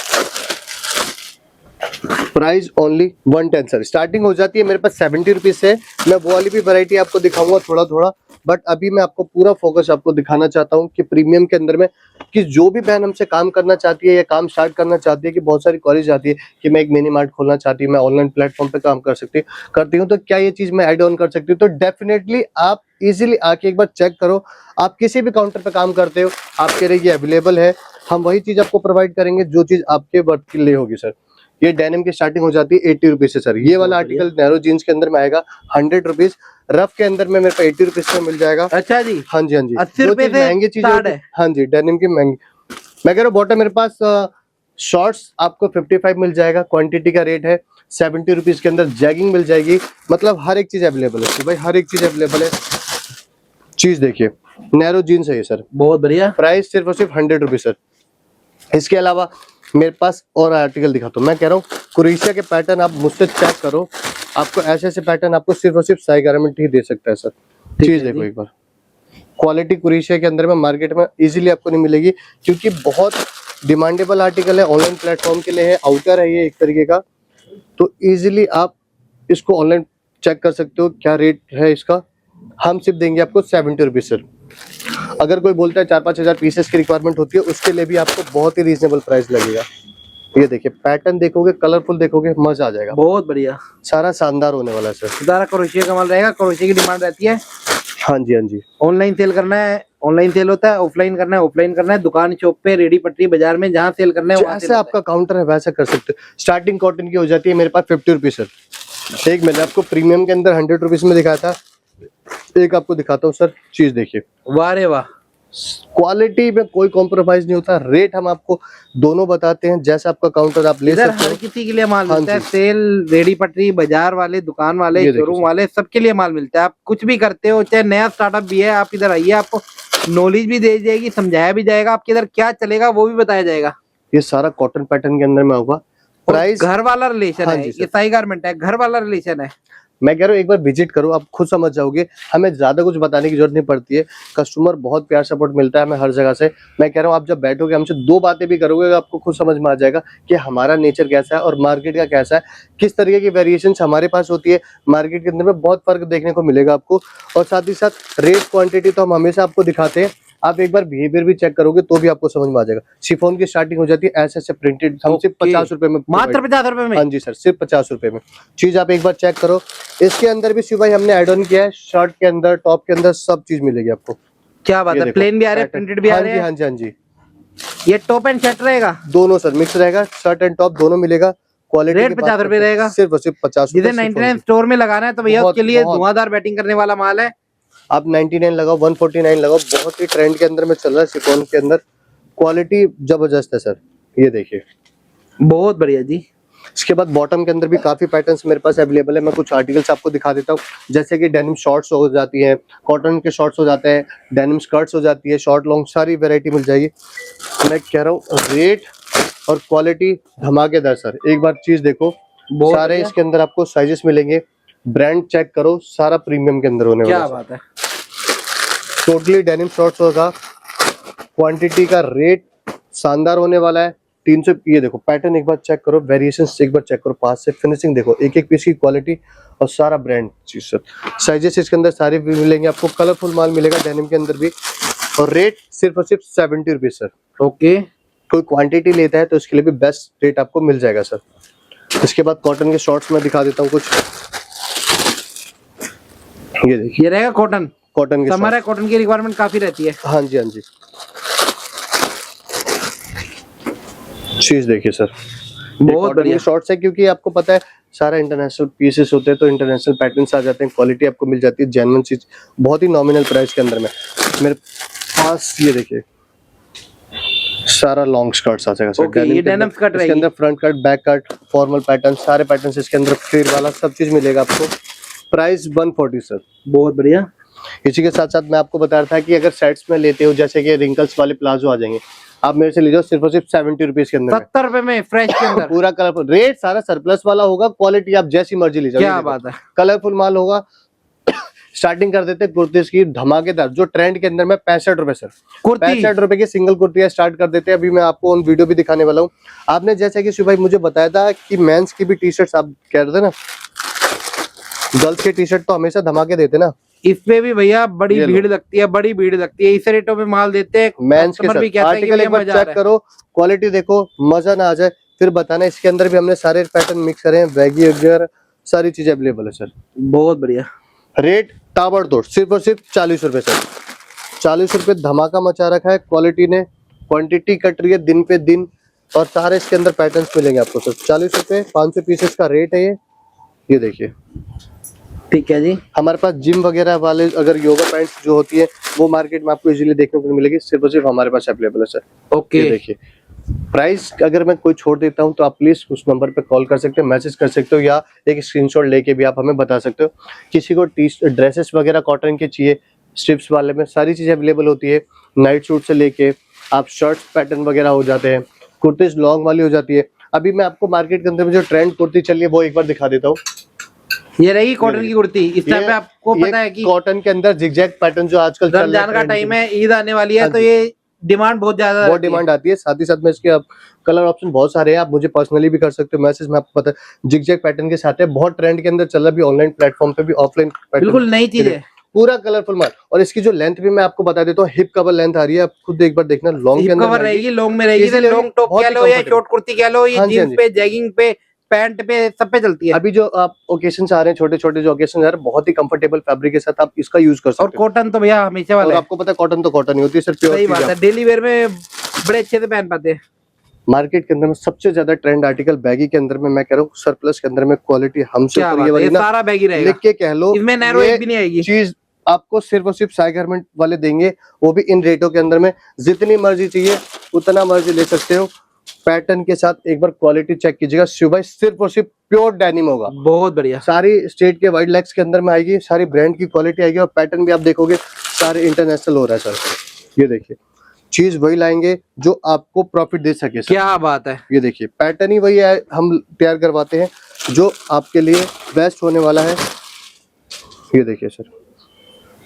Price only 110 sir, starting हो जाती है मेरे पास 70 रुपीज से। मैं वो वाली भी वैरायटी आपको दिखाऊंगा थोड़ा थोड़ा, बट अभी मैं आपको पूरा फोकस आपको दिखाना चाहता हूँ कि प्रीमियम के अंदर में कि जो भी बहन हमसे काम करना चाहती है या काम स्टार्ट करना चाहती है, कि बहुत सारी कॉलेज आती है कि मैं एक मिनी मार्ट खोलना चाहती हूँ, मैं ऑनलाइन प्लेटफॉर्म पे काम करती हूँ, तो क्या ये चीज मैं ऐड ऑन कर सकती हूँ? तो डेफिनेटली आप इजीली आके एक बार चेक करो। आप किसी भी काउंटर पे काम करते हो, आपके लिए ये अवेलेबल है, हम वही चीज आपको प्रोवाइड करेंगे जो चीज आपके वर्थ के लिए होगी सर। ये डेनिम की स्टार्टिंग हो जाती है 80 रुपीज से सर। ये वाला आर्टिकल नैरो जीन्स के अंदर में आएगा 100 रुपीज, रफ के अंदर में मेरे को 80 रुपीज में मिल जाएगा। अच्छा जी, हाँ जी, हाँ जी, 80 रुपए से महंगी चीज है। हाँ जी, डेनिम की महंगी। मैं कह रहा हूँ बॉटम मेरे पास शॉर्ट्स आपको 55 मिल जाएगा, क्वांटिटी का रेट है 70 रुपीज के अंदर। जैगिंग मिल जाएगी, मतलब हर एक चीज अवेलेबल है भाई, हर एक चीज अवेलेबल है। चीज देखिए, नैरो जीन्स है ये सर, बहुत बढ़िया। प्राइस सिर्फ और सिर्फ 100 रुपीज सर। इसके अलावा मेरे पास और आर्टिकल दिखाता हूँ। मैं कह रहा हूँ कुरेशिया के पैटर्न आप मुझसे चेक करो, आपको ऐसे ऐसे पैटर्न आपको सिर्फ और सिर्फ साई गारमेंट ही दे सकता है सर। चीज देखो एक बार, क्वालिटी कुरेशिया के अंदर में मार्केट में इजीली आपको नहीं मिलेगी, क्योंकि बहुत डिमांडेबल आर्टिकल है, ऑनलाइन प्लेटफॉर्म के लिए है, आउटर है ये एक तरीके का। तो इजीली आप इसको ऑनलाइन चेक कर सकते हो क्या रेट है इसका। हम सिर्फ देंगे आपको 70 रुपीज सर। अगर कोई बोलता है 4-5 हजार पीसेस की रिक्वायरमेंट होती है, उसके लिए भी आपको बहुत ही रीजनेबल प्राइस लगेगा। ये देखिए पैटर्न देखोगे, कलरफुल देखोगे, मजा आ जाएगा। बहुत बढ़िया, सारा शानदार होने वाला है सर। सारा क्रोशिया का माल रहेगा। क्रोशिया की डिमांड रहती है। हाँ जी, हाँ जी। ऑनलाइन सेल करना है, ऑनलाइन सेल होता है। ऑफलाइन करना है, ऑफलाइन करना है। दुकान, शॉप पे, रेडी पटरी, बाजार में, जहाँ सेल करना है वहाँ जैसे आपका काउंटर है वैसा कर सकते हो। स्टार्टिंग कॉटन की हो जाती है मेरे पास 50 रुपीज सर। एक मैंने आपको प्रीमियम के अंदर 100 रुपीज में दिखाया था, एक आपको दिखाता हूँ सर। चीज देखिए, वाह रे वाह, क्वालिटी में कोई कॉम्प्रोमाइज नहीं होता। रेट हम आपको दोनों बताते हैं, जैसा आपका काउंटर आप ले इधर सकते हर हो। किसी के लिए माल हाँ मिलता है। जी। सेल, रेडी पटरी, बाजार वाले, दुकान वाले, ये देखिए शोरूम सर। वाले, सबके लिए माल मिलता है। आप कुछ भी करते हो, चाहे नया स्टार्टअप भी है, आप इधर आइए, आपको नॉलेज भी दी जाएगी, समझाया भी जाएगा, आपके इधर क्या चलेगा वो भी बताया जाएगा। ये सारा कॉटन पैटर्न के अंदर में होगा। और प्राइस घर वाला रिलेशन हाँ है, जी ये सर। साई गारमेंट है, घर वाला रिलेशन है। मैं कह रहा हूँ एक बार विजिट करो, आप खुद समझ जाओगे। हमें ज्यादा कुछ बताने की जरूरत नहीं पड़ती है। कस्टमर बहुत प्यार सपोर्ट मिलता है हमें हर जगह से। मैं कह रहा हूँ आप जब बैठोगे हमसे 2 बातें भी करोगे, आपको खुद समझ में आ जाएगा कि हमारा नेचर कैसा है और मार्केट का कैसा है, किस तरीके की वेरिएशन हमारे पास होती है। मार्केट के अंदर में बहुत फर्क देखने को मिलेगा आपको। और साथ ही साथ रेट क्वांटिटी तो हम हमेशा आपको दिखाते हैं। आप एक बार बिहेवियर भी चेक करोगे तो भी आपको समझ में आ जाएगा। शिफॉन की स्टार्टिंग हो जाती है ऐसे ऐसे प्रिंटेड, हम सिर्फ ओके। 50 रुपए में मात्र 50 रुपए में। हाँ जी सर, सिर्फ 50 रुपए में। चीज आप एक बार चेक करो। इसके अंदर भी शिव भाई हमने ऐड ऑन किया है, शर्ट के अंदर, टॉप के अंदर सब चीज मिलेगी आपको। क्या बात ये है, देखो, प्लेन भी आ रहे हैं, पैटर्न। प्रिंटेड भी आ हाँ रहे जी, हैं। हाँ जी, हाँ जी। ये टॉप एंड शर्ट रहेगा, दोनों सर मिक्स रहेगा, शर्ट एंड टॉप दोनों मिलेगा। क्वालिटी रेट 50 रुपए रहेगा। सिर्फ और सिर्फ 50 जिसे रुपए। 99 स्टोर में लगाना है तो भैया बहुत- उसके लिए बहुत। धुआंधार बैटिंग करने वाला माल है। आप 99 लगाओ, 149 लगाओ, बहुत ही ट्रेंड के अंदर में चल रहा है शिफॉन के अंदर। क्वालिटी जबरदस्त है सर। ये देखिए, बहुत बढ़िया जी। इसके बाद बॉटम के अंदर भी काफी पैटर्न्स मेरे पास अवेलेबल है। मैं कुछ आर्टिकल्स आपको दिखा देता हूँ, जैसे कि डेनिम शॉर्ट्स हो जाती हैं, कॉटन के शॉर्ट्स हो जाते हैं, डेनिम स्कर्ट्स हो जाती है, शॉर्ट लॉन्ग, सारी वैरायटी मिल जाएगी। मैं कह रहा हूँ रेट और क्वालिटी धमाकेदार सर। एक बार चीज देखो, बहुत सारे बढ़िया। इसके अंदर आपको साइजेस मिलेंगे। ब्रांड चेक करो, सारा प्रीमियम के अंदर होने क्या वाला है। बात है, टोटली डेनिम शॉर्ट्स होगा। क्वांटिटी का रेट शानदार होने वाला है। 300। ये देखो पैटर्न एक बार चेक करो, वेरिएशंस एक बार चेक करो पास से, फिनिशिंग देखो, एक एक पीस की क्वालिटी और सारा ब्रांड चीज सर। साइजेस इसके अंदर सारे भी मिलेंगे आपको, कलरफुल माल मिलेगा डेनिम के अंदर भी। और रेट सिर्फ और सिर्फ 70 रुपीज सर। ओके। कोई क्वांटिटी लेता है तो उसके लिए भी बेस्ट रेट आपको मिल जाएगा सर। इसके बाद कॉटन के शॉर्ट्स में दिखा देता हूँ कुछ। ये देखिए, ये रहेगा कॉटन। कॉटन के हमारा कॉटन की रिक्वायरमेंट काफी रहती है। हाँ जी, हाँ जी। चीज देखिए सर, बहुत बढ़िया। शॉर्ट्स है, क्योंकि आपको पता है सारा इंटरनेशनल पीसेस होते हैं तो इंटरनेशनल पैटर्न्स आ जाते हैं। क्वालिटी आपको मिल जाती है जेन्युइन चीज, बहुत ही नॉमिनल प्राइस के अंदर में मेरे पास। ये देखिए सारा लॉन्ग स्कर्ट्स आ जाएगा सर। Okay, ये denim skirt इसके अंदर front cut, back cut, formal pattern, सारे पैटर्न्स इसके अंदर, फ्लेयर वाला सब चीज मिलेगा आपको। Price 140 sir. बहुत बढ़िया। इसी के साथ साथ मैं आपको बता रहा था कि अगर सेट्स में लेते हो, जैसे कि रिंकल्स वाले प्लाजो आ जाएंगे, आप मेरे से ले जाओ सिर्फ और सिर्फ 70 रुपीज के अंदर में। 70 रुपए में फ्रेश के अंदर। पूरा कलरफुल, रेट सारा सरप्लस वाला होगा, क्वालिटी आप जैसी मर्जी ले जाओ। क्या बात है, कलरफुल माल होगा। स्टार्टिंग कर देते हैं कुर्तीज की धमाकेदार, जो ट्रेंड के अंदर में 65 रुपए सर। कुर्ती 65 रुपए की सिंगल कुर्तियां स्टार्ट कर देते हैं। अभी मैं आपको उन वीडियो भी दिखाने वाला हूँ। आपने जैसे कि शिव भाई मुझे बताया था कि मेंस की भी टी शर्ट्स आप कह रहे थे ना, गर्ल्स के टी शर्ट तो हमेशा धमाके देते ना। इसपे भी भैया बड़ी ये लो। भीड़ लगती है, बड़ी भीड़ लगती है। इस रेटों में माल देते हैं, मेंस के कस्टमर भी साथ कहते हैं कि आर्टिकल एक भैया बार मजा आ चेक रहा है। करो, क्वालिटी देखो, मजा ना आ जाए फिर बताना। इसके अंदर भी हमने सारे पैटर्न मिक्स करे हैं, वैगी वगैरह सारी चीजें अवेलेबल है सर। बहुत बढ़िया। रेट ताबड़तोड़, सिर्फ और सिर्फ 40 रुपए सर। 40 रुपए धमाका मचा रखा है क्वालिटी ने। क्वांटिटी कट रही है दिन पे दिन, और सारे इसके अंदर पैटर्न्स मिलेंगे आपको सर। 40 रुपए 500 पीसेस का रेट है ये देखिए। ठीक है जी। हमारे पास जिम वगैरह वाले अगर योगा पैंट्स जो होती है वो मार्केट में आपको इजीली देखने को मिलेगी, सिर्फ और सिर्फ हमारे पास अवेलेबल है सर। ओके। ये देखिए प्राइस अगर मैं कोई छोड़ देता हूं तो आप प्लीज उस नंबर पे कॉल कर सकते हो, मैसेज कर सकते हो, या एक स्क्रीनशॉट लेके भी आप हमें बता सकते हो। किसी को ड्रेसेस वगैरह कॉटन के चाहिए, स्ट्रिप्स वाले में सारी चीजें अवेलेबल होती है। नाइट सूट से लेके आप शर्ट पैटर्न वगैरह हो जाते हैं, कुर्तीज लॉन्ग वाली हो जाती है। अभी मैं आपको मार्केट के अंदर में जो ट्रेंड कुर्ती चल रही है वो एक बार दिखा देता हूँ। ये रही कॉटन की कुर्ती। इस टाइम पे आपको पता है कि कॉटन के अंदर जिगजैग पैटर्न जो आजकल चल रहा है, रमजान का trend टाइम में, है, ईद आने वाली है, हाँ तो जी। ये डिमांड बहुत ज्यादा बहुत रहती है। डिमांड आती है। साथ ही साथ में इसके अब कलर ऑप्शन बहुत सारे हैं, आप मुझे पर्सनली भी कर सकते हो मैसेज में, आपको पता है जिगजैग पैटर्न के साथ है, बहुत ट्रेंड के अंदर चल रहा है, भी ऑनलाइन प्लेटफॉर्म पे भी, ऑफलाइन बिल्कुल नई चीज है। पूरा कलरफुल माल। और इसकी जो लेंथ भी मैं आपको बता देता हूँ, हिप कवर लेंथ आ रही है, आप खुद एक बार देखना, लॉन्ग के हिप अंदर कवर आएगी। रहेगी, लॉन्ग में रहेगी, Easily लॉन्ग टॉप बहुत कह ही लो या comfortable। शॉर्ट कुर्ती कह लो, ये हाँ जी, हाँ जींस जी। पे, जैगिंग पे, पैंट पे, सब पे चलती है। अभी जो आप ओकेशन आ रहे हैं, छोटे छोटे जो ओकेशन आ रहे हैं, बहुत ही कंफर्टेबल फैब्रिक के साथ आप इसका यूज कर और सकते हो। कॉटन तो भैया हमेशा और वाला है। आपको पता है कॉटन तो कॉटन ही होती है सर, प्योर सही चीज बात है। है, डेली वेयर में बड़े अच्छे से पहन पाते हैं। मार्केट के अंदर में सबसे ज्यादा ट्रेंड आर्टिकल बैगी के अंदर में मैं कह रहा हूँ, सरप्लस के अंदर में क्वालिटी हमसे क्या ऊपर बात ये है, वाली ये ना सारा बैग ही रहेगा, लिख के कह लो, इसमें नैरो ये एक भी नहीं आएगी। चीज आपको सिर्फ और सिर्फ साई गारमेंट वाले देंगे, वो भी इन रेटों के अंदर में। जितनी मर्जी चाहिए उतना मर्जी ले सकते हो। पैटर्न के साथ एक बार क्वालिटी चेक कीजिएगा। शिव भाई सिर्फ और सिर्फ प्योर डेनिम होगा, बहुत बढ़िया। सारी स्टेट के वाइड लेग्स के अंदर में आएगी, सारी ब्रांड की क्वालिटी आएगी। और पैटर्न भी आप देखोगे सारे इंटरनेशनल हो रहा है सर। ये देखिए चीज वही लाएंगे जो आपको प्रॉफिट दे सके सर। क्या बात है, ये देखिए पैटर्न ही वही है, हम तैयार करवाते हैं जो आपके लिए बेस्ट होने वाला है। ये देखिए सर,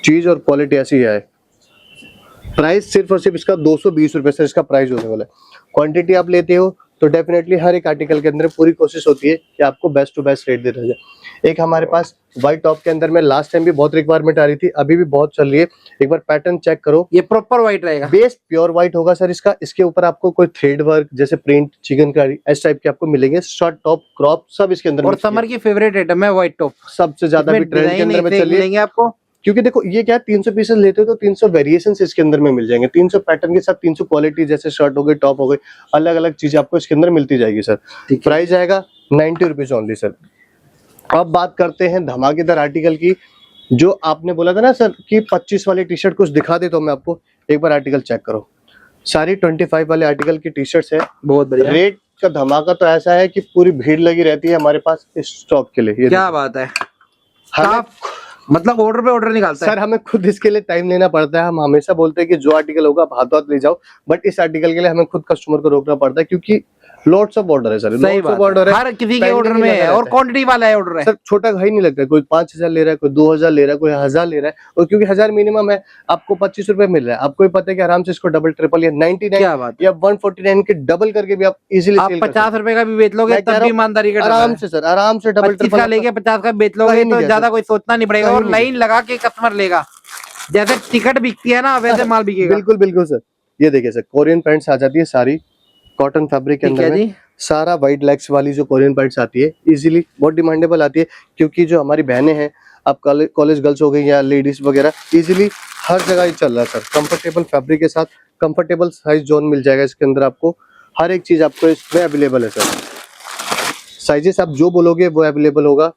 चीज और क्वालिटी ऐसी है। प्राइस सिर्फ और सिर्फ इसका 220 रुपए सर इसका प्राइस होने वाला है। क्वांटिटी आप लेते हो तो डेफिनेटली हर एक आर्टिकल के अंदर पूरी कोशिश होती है कि आपको बेस्ट टू बेस्ट रेट देना जाए। एक हमारे पास व्हाइट टॉप के अंदर में लास्ट टाइम भी बहुत रिक्वायरमेंट आ रही थी, अभी भी बहुत चल रही है। एक बार पैटर्न चेक करो, ये प्रॉपर व्हाइट रहेगा, बेस प्योर व्हाइट होगा सर इसका। इसके ऊपर आपको कोई थ्रेड वर्क जैसे प्रिंट, चिकनकारी इस टाइप के आपको मिलेंगे। शॉर्ट टॉप, क्रॉप सब इसके अंदर और mix किया समर की फेवरेट आइटम है व्हाइट टॉप, सबसे ज्यादा भी ट्रेंड के अंदर में चलिए। मिलेंगे आपको, क्योंकि देखो ये क्या है, 300 पीसेस लेते हो तो 300 वेरिएशंस इसके अंदर में मिल जाएंगे। 300 पैटर्न के साथ 300 क्वालिटी, जैसे शर्ट हो गई, टॉप हो गई, अलग अलग चीजें आपको इसके अंदर मिलती जाएगी सर। प्राइस आएगा 90 रुपीज ओनली सर। अब बात करते हैं धमाकेदार आर्टिकल की। जो आपने बोला था ना सर कि 25 वाली टी शर्ट कुछ दिखा दे, तो मैं आपको एक बार आर्टिकल चेक करो। सारी 25 वाले आर्टिकल की टी शर्ट्स है। बहुत बढ़िया। रेट का धमाका तो ऐसा है कि पूरी भीड़ लगी रहती है हमारे पास इस स्टॉक के लिए। ये क्या बात है, हमें मतलब ऑर्डर पे ऑर्डर निकालता है सर, हमें खुद इसके लिए टाइम लेना पड़ता है। हम हमेशा बोलते हैं कि जो आर्टिकल होगा आप हाथों हाथ ले जाओ, बट इस आर्टिकल के लिए हमें खुद कस्टमर को रोकना पड़ता है, क्योंकि लॉट्स ऑफ ऑर्डर है सर। सही बात ऑर्डर है, है, हर किसी के pending ऑर्डर ही में लगा है, और रहता है। क्वांटिटी वाला है ऑर्डर है सर छोटा भाई नहीं लगता है, कोई 5000 ले रहा है, कोई 2000 ले रहा है, कोई 1000 ले रहा है। और क्योंकि 1000 मिनिमम है, आपको 25 रुपए मिल रहा है, आपको भी पता है कि आराम से इसको डबल ट्रिपल या 99 क्या बात या 149 के डबल करके भी आप इजीली आप 50 रुपए का भी बेच लोगे मैं कह तब रहा भी हूं, ईमानदारी का आराम से सर, आराम से डबल 25 का लेके 50 का बेच लोगे कहीं नहीं तो गया ज्यादा सर। कोई सोचना नहीं पड़ेगा, कहीं और नहीं लाइन लगा के कस्टमर लेगा। जैसे टिकट बिकती है ना वैसे माल बिकेगा। बिल्कुल बिल्कुल सर। ये देखिए सर, कोरियन पैंट्स आ जाती है सारी कॉटन फैब्रिक के ठीक है अंदर में। जी, सारा वाइड लेग्स वाली जो कोरियन पैंट्स आती है, इजीली बहुत डिमांडेबल आती है। क्योंकि जो हमारी बहनें हैं, आप कॉलेज गर्ल्स हो गई या लेडीज वगैरह, इजीली हर जगह ही चल रहा है सर। कंफर्टेबल फैब्रिक के साथ कंफर्टेबल साइज जोन मिल जाएगा इसके अंदर आपको। हर एक चीज आपको इसमें अवेलेबल है सर। साइजेस आप जो बोलोगे वो अवेलेबल होगा।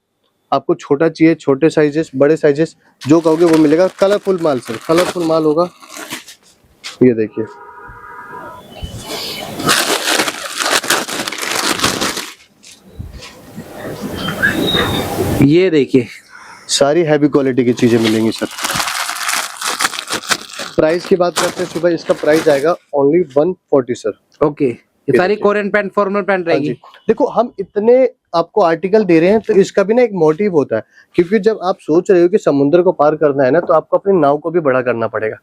आपको छोटा चाहिए छोटे साइजेस, बड़े साइजेस जो कहोगे वो मिलेगा। कलरफुल माल सर, कलरफुल माल होगा। ये देखिए ये देखिए सारी हैवी क्वालिटी की चीजें मिलेंगी सर। प्राइस की बात करते हैं सुबह, इसका प्राइस आएगा ओनली 140 सर। ओके, ये सारी कोरियन पैंट, फॉर्मल पैंट हाँ जी, रहेगी। देखो हम इतने आपको आर्टिकल दे रहे हैं तो इसका भी ना एक मोटिव होता है। क्योंकि जब आप सोच रहे हो कि समुद्र को पार करना है ना, तो आपको अपनी नाव को भी बड़ा करना पड़ेगा।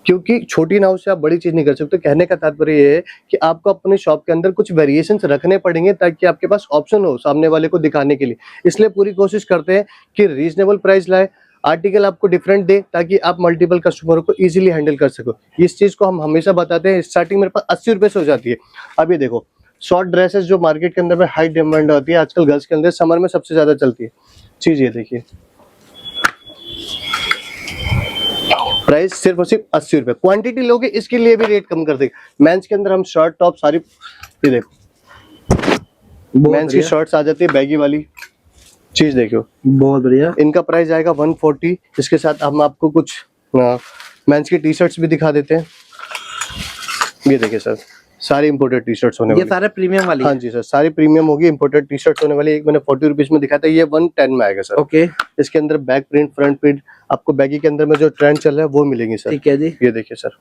क्योंकि छोटी नाव से आप बड़ी चीज नहीं कर सकते। कहने का तात्पर्य ये है कि आपको अपने शॉप के अंदर कुछ वेरिएशंस रखने पड़ेंगे, ताकि आपके पास ऑप्शन हो सामने वाले को दिखाने के लिए। इसलिए पूरी कोशिश करते हैं कि रीजनेबल प्राइस लाए, आर्टिकल आपको डिफरेंट दे, ताकि आप मल्टीपल कस्टमरों को इजीली हैंडल कर सको। इस चीज को हम हमेशा बताते हैं। स्टार्टिंग मेरे पास 80 रुपए से हो जाती है। अब ये देखो शॉर्ट ड्रेसेस जो मार्केट के अंदर में हाई डिमांड होती है आजकल गर्ल्स के अंदर, समर में सबसे ज्यादा चलती है चीज। ये देखिए प्राइस सिर्फ और सिर्फ 80 रुपए। क्वांटिटी लोगे इसके लिए भी रेट कम कर देंगे। मेंस के अंदर हम शर्ट टॉप सारी, ये देखो मेंस की शर्ट्स आ जाती है बैगी वाली चीज, देखो बहुत बढ़िया। इनका प्राइस आएगा 140। इसके साथ हम आपको कुछ मेंस की टी शर्ट्स भी दिखा देते हैं। ये देखिए सर, सारी इंपोर्टेड टी शर्ट्स होने ये वाली। सारे प्रीमियम वाली हाँ जी सर, सारी प्रीमियम होगी, इंपोर्टेड टी शर्ट्स होने वाली। एक मैंने 40 रुपीज में दिखाया था, ये 110 में आएगा सर। ओके, इसके अंदर बैक प्रिंट, फ्रंट प्रिंट, आपको बैगी के अंदर में जो ट्रेंड चल रहा है वो मिलेंगी सर। ठीक है जी। ये देखिए सर,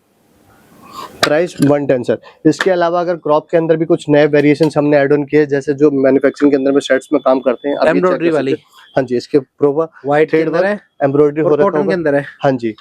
प्राइस 110 सर। इसके अलावा अगर क्रॉप के अंदर भी कुछ नए वेरिएशन हमने ऐड ऑन किए, जैसे जो मैन्युफैक्चरिंग के अंदर में शर्ट्स में काम करते हैं, एम्ब्रॉयडरी वाली। हाँ जी, इसके प्रोवा व्हाइट के अंदर है, एम्ब्रॉयडरी हो रखा कॉटन के होगा। अंदर है। हाँ जी,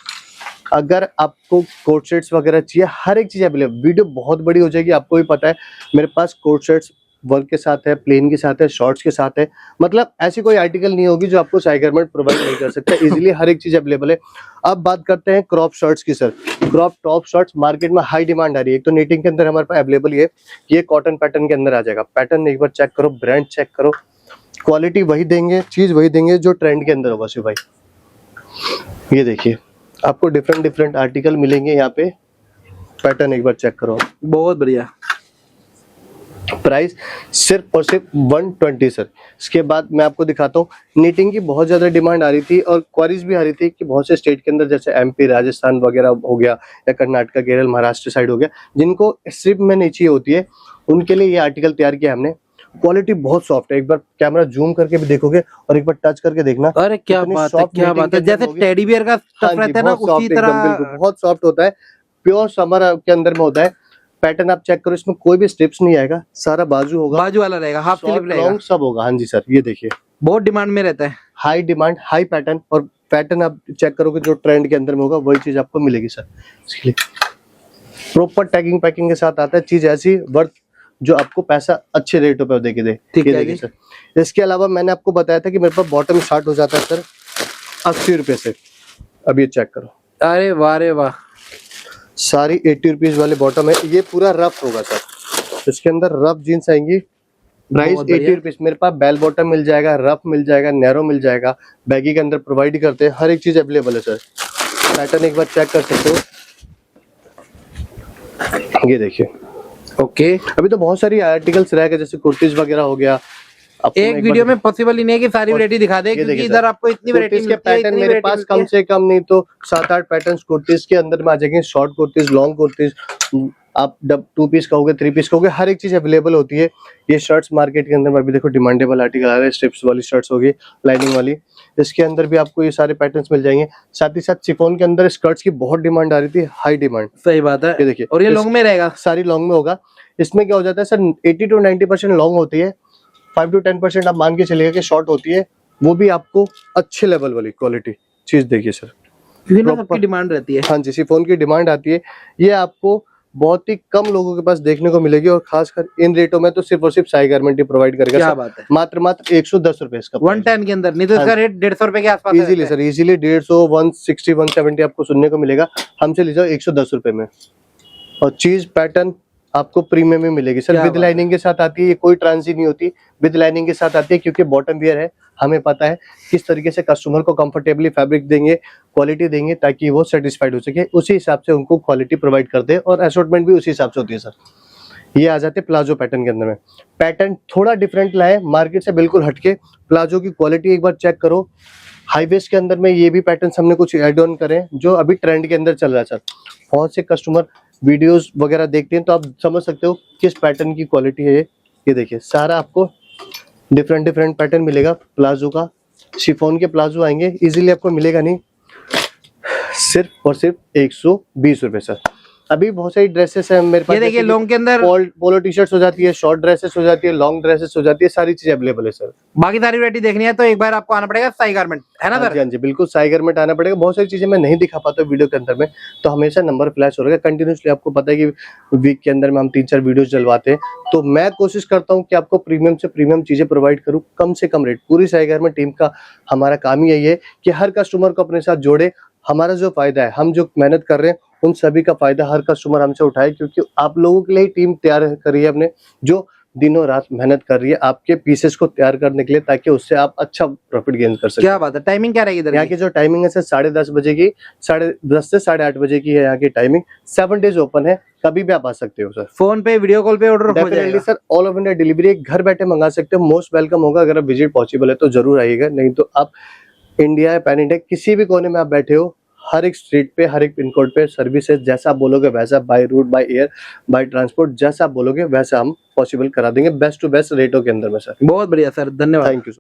अगर आपको कोट सेट्स वगैरह चाहिए, हर एक चीज अवेलेबल। वीडियो बहुत बड़ी हो जाएगी, आपको भी पता है। मेरे पास कोट सेट्स वर्क के साथ है, प्लेन के साथ है, शॉर्ट्स के साथ है। मतलब ऐसी कोई आर्टिकल नहीं होगी जो आपको साई गारमेंट प्रोवाइड नहीं कर सकता। इजीली हर एक चीज अवेलेबल है। अब बात करते हैं क्रॉप शर्ट्स की sir. Crop top shirts market में हाई डिमांड आ रही है। एक तो नीटिंग के अंदर हमारे पास अवेलेबल है, ये कॉटन पैटर्न के अंदर आ जाएगा। पैटर्न एक बार चेक करो, ब्रांड चेक करो, क्वालिटी वही देंगे, चीज वही देंगे जो ट्रेंड के अंदर होगा शिव भाई। ये देखिए आपको डिफरेंट आर्टिकल मिलेंगे यहाँ पे। पैटर्न एक बार चेक करो, बहुत बढ़िया। प्राइस सिर्फ और सिर्फ 120 सर। इसके बाद मैं आपको दिखाता हूँ, नीटिंग की बहुत ज्यादा डिमांड आ रही थी और क्वारीज भी आ रही थी कि बहुत से स्टेट के अंदर जैसे एमपी, राजस्थान वगैरह हो गया या कर्नाटक, केरल, महाराष्ट्र साइड हो गया, जिनको स्ट्रिप में नहीं चाहिए होती है, उनके लिए ये आर्टिकल तैयार किया हमने। क्वालिटी बहुत सॉफ्ट है, एक बार कैमरा जूम करके भी देखोगे और एक बार टच करके देखना। अरे क्या कितनी बात है, soft क्या knitting बात है, के जैसे अंदर होगी। टेडी बियर का हाँ स्टफ जी, रहता है ना बहुत उसी soft एकदम, बिल्कुल तरह। बहुत सॉफ्ट होता है। प्योर समर के अंदर में होता है। पैटर्न आप चेक करो, इसमें कोई भी स्ट्रिप्स नहीं आएगा, सारा बाजू होगा, बाजू वाला रहेगा, हाफ स्लीव शॉर्ट रहेगा, लॉन्ग सब होगा। हाँ जी सर, ये देखिए बहुत डिमांड में रहता है। High demand, high pattern. और पैटर्न आप चेक करोगे जो ट्रेंड के अंदर में होगा वही चीज आपको मिलेगी सर। इसके लिए प्रॉपर टैगिंग पैकिंग के साथ आता है, चीज ऐसी वर्थ जो आपको पैसा अच्छे रेटों पे देके दे। ठीक ये है देखिए जी। सर। इसके अलावा मैंने आपको बताया था कि मेरे पास बॉटम स्टार्ट हो जाता है सर 80 रुपए से। अब ये चेक करो, अरे वाह रे वाह, सारी 80 रुपीज वाले बॉटम है। ये पूरा रफ होगा सर, इसके अंदर रफ जीन्स आएंगी। प्राइस बहुत बढ़िया। 80 रुपीज। मेरे पास बेल बॉटम मिल जाएगा, रफ मिल जाएगा, नैरो मिल जाएगा, बैगी के अंदर प्रोवाइड करते हैं, हर एक चीज अवेलेबल है सर। पैटर्न एक बार चेक कर सकते हो, ये देखिए। ओके। अभी तो बहुत सारी आर्टिकल्स रह गए, जैसे कुर्तीज वगैरह हो गया। आपको एक मैं वीडियो बार- में पॉसिबल ही नहीं है कि सारी वैरायटी दिखा दे, ये क्योंकि देखिए इधर सर, आपको इतनी वैरायटी कुर्तीज के मिलती है, पैटर्न इतनी मेरे variety पास मिलती कम है। से कम नहीं तो 7-8 पैटर्न्स कुर्तीज के अंदर में आ जाएंगे। शॉर्ट कुर्तीज, लॉन्ग कुर्तीज, आप 2 पीस कहोगे, 3 पीस कहोगे, हर एक चीज अवेलेबल होती है। ये शर्ट्स मार्केट के अंदर में अभी देखो डिमांडेबल आर्टिकल आ रहा है। स्ट्रिप्स वाली शर्ट्स होगी, लाइनिंग वाली, इसके अंदर भी आपको ये सारे पैटर्न्स मिल जाएंगे। साथ ही साथ शिफॉन के अंदर स्कर्ट्स की बहुत डिमांड आ रही थी, हाई डिमांड। सही बात है। ये देखिए, और ये लॉन्ग में रहेगा। सारी लॉन्ग में होगा। इसमें क्या हो जाता है सर, 80 to 90% लॉन्ग होती है, 5 to 10% आप मान के चलिएगा कि शॉर्ट होती है, वो भी आपको अच्छे लेवल वाली क्वालिटी चीज देखिए सर। क्योंकि ना proper- सबकी डिमांड रहती है। हाँ जी, शिफॉन की डिमांड आती है। ये आपको बहुत ही कम लोगों के पास देखने को मिलेगी और खासकर इन रेटों में तो सिर्फ और सिर्फ साई गारमेंट ही प्रोवाइड करेगा क्या सर। बात है, मात्र 110 रुपए इसका 110 के अंदर, नहीं तो इसका रेट 150 रुपए के आसपास इजीली रहता है। सर, इजीली 150, 160, 170 आपको सुनने को मिलेगा। हमसे ले जाओ 110 रुपए में, और चीज पैटर्न आपको प्रीमियम में मिलेगी सर। क्या विद बात लाइनिंग के साथ आती है, ये कोई ट्रांसी नहीं होती, विद लाइनिंग के साथ आती है, क्योंकि बॉटम वियर है। हमें पता है किस तरीके से कस्टमर को कंफर्टेबली फैब्रिक देंगे, क्वालिटी देंगे, ताकि वो सेटिस्फाइड हो सके। उसी हिसाब से उनको क्वालिटी प्रोवाइड करते हैं और असॉर्टमेंट भी उसी हिसाब से होती है सर। ये आ जाते हैं प्लाजो पैटर्न के अंदर में। पैटर्न थोड़ा डिफरेंट लाए, मार्केट से बिल्कुल हटके। प्लाजो की क्वालिटी एक बार चेक करो। हाई वेस्ट के अंदर में ये भी पैटर्न हमने कुछ एड ऑन करे जो अभी ट्रेंड के अंदर चल रहा है सर। बहुत से कस्टमर वीडियोस वगैरह देखते हैं तो आप समझ सकते हो किस पैटर्न की क्वालिटी है ये। ये देखिए, सारा आपको डिफरेंट पैटर्न मिलेगा। प्लाजो का, शिफॉन के प्लाजो आएंगे, इजीली आपको मिलेगा नहीं, सिर्फ और सिर्फ 120 रुपए सर। अभी बहुत सारी ड्रेसेस है मेरे पास, ये देखिए लॉन्ग के अंदर पोलो टी शर्ट्स हो जाती है, शॉर्ट ड्रेसेस हो जाती है, लॉन्ग ड्रेसेस हो जाती है, सारी चीजें अवेलेबल है सर। बाकी सारी वैरायटी देखनी है तो एक बार आपको आना पड़ेगा साई गारमेंट, है ना हाँ सर? जी, हाँ जी, बिल्कुल साई गारमेंट आना पड़ेगा। बहुत सारी चीजें मैं नहीं दिखा पाता वीडियो के अंदर में, तो हमेशा नंबर फ्लैश हो रहा है कंटिन्यूसली। आपको पता है कि वीक के अंदर में हम 3-4 वीडियोस डलवाते हैं, तो मैं कोशिश करता हूँ कि आपको प्रीमियम से प्रीमियम चीजें प्रोवाइड करूँ कम से कम रेट। पूरी साई गारमेंट टीम का हमारा काम ही यही है कि हर कस्टमर को अपने साथ जोड़े। हमारा जो फायदा है, हम जो मेहनत कर रहे हैं उन सभी का फायदा हर कस्टमर हमसे उठाए, क्योंकि आप लोगों के लिए ही टीम तैयार करी है हमने, जो दिनों रात मेहनत कर रही है आपके पीसेस को तैयार करने के लिए, ताकि उससे आप अच्छा प्रॉफिट गेन कर सके। क्या बात है, टाइमिंग क्या रहेगी इधर यहाँ की? की जो टाइमिंग है सर 10:30 बजे की, 10:30 से 8:30 बजे की है यहाँ की टाइमिंग। 7 डेज ओपन है, कभी भी आप आ सकते हो सर। फोन पे, वीडियो कॉल पे ऑर्डर हो डेफिनेटली जाएगा sir, all over India delivery, घर बैठे मंगा सकते हो। मोस्ट वेलकम होगा। अगर आप विजिट पॉसिबल है तो जरूर आइएगा, नहीं तो आप इंडिया या पैन इंडिया किसी भी कोने में आप बैठे हो, हर एक स्ट्रीट पे, हर एक पिन कोड पे सर्विसेज जैसा आप बोलोगे वैसा, by route, by air, by transport, जैसा आप बोलोगे वैसा हम पॉसिबल करा देंगे, बेस्ट टू बेस्ट रेटों के अंदर में सर। बहुत बढ़िया सर, धन्यवाद। Thank you.